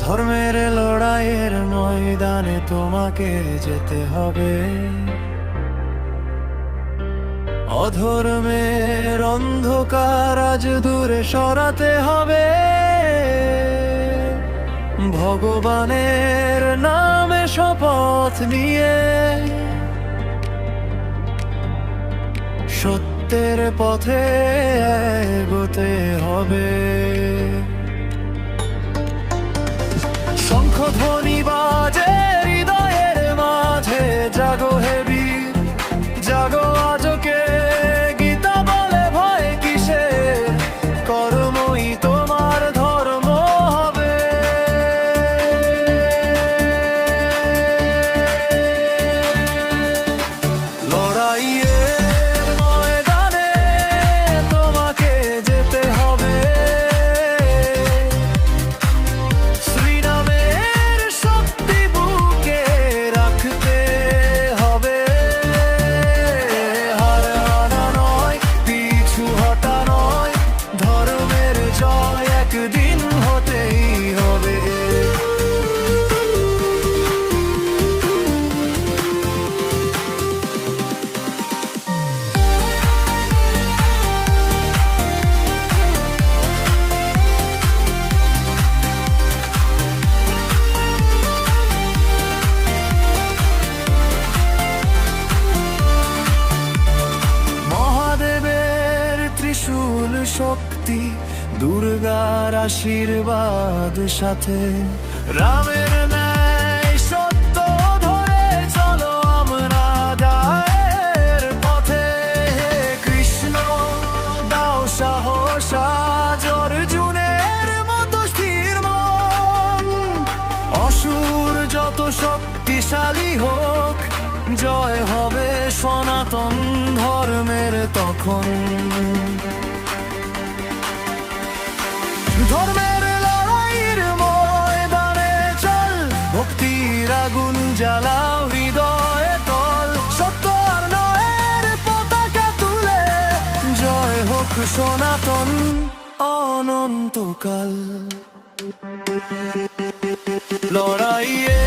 ধর্মের লড়াইয়ের ময়দানে তোমাকে যেতে হবে, অধর্মের অন্ধকার আজ দূরে সরাতে হবে। ভগবানের নামে শপথ নিয়ে সত্যের পথে এগোতে হবে। শঙ্খধ্বনি বাজে হৃদয়ের মাঝে, জাগো হে বীর জাগো আজকে, গীতা বলে ভয় কিসে, কর্মই তোমার ধর্ম হবে। লড়াইয়ের ময়দানে তোমাকে যেতে হবে, শ্রীরামের শক্তি বুকে রাখতে হবে। হার মানা নয়, পিছু হটা নয়, ধর্মের জয় একদিন হতেই হবে। মহাদেবের ত্রিশূল শক্তি, দুর্গার আশীর্বাদ সাথে, রামের ন্যায় সত্য ধরে চলো আমরা দায়ের পথে। হে কৃষ্ণ দাও সাহস আজ অর্জুনের মতো স্থির মন, অসুর যত শক্তিশালী হোক, জয় হবে সনাতন ধর্মের তখন। ধর্মের লড়াইয়ের ময়দানে চল, ভক্তির আগুন জ্বালাও হৃদয়ে তল, সত্য আর নয়ের পতাকা তুলে, জয় হোক সনাতন অনন্তকাল। লড়াইয়ে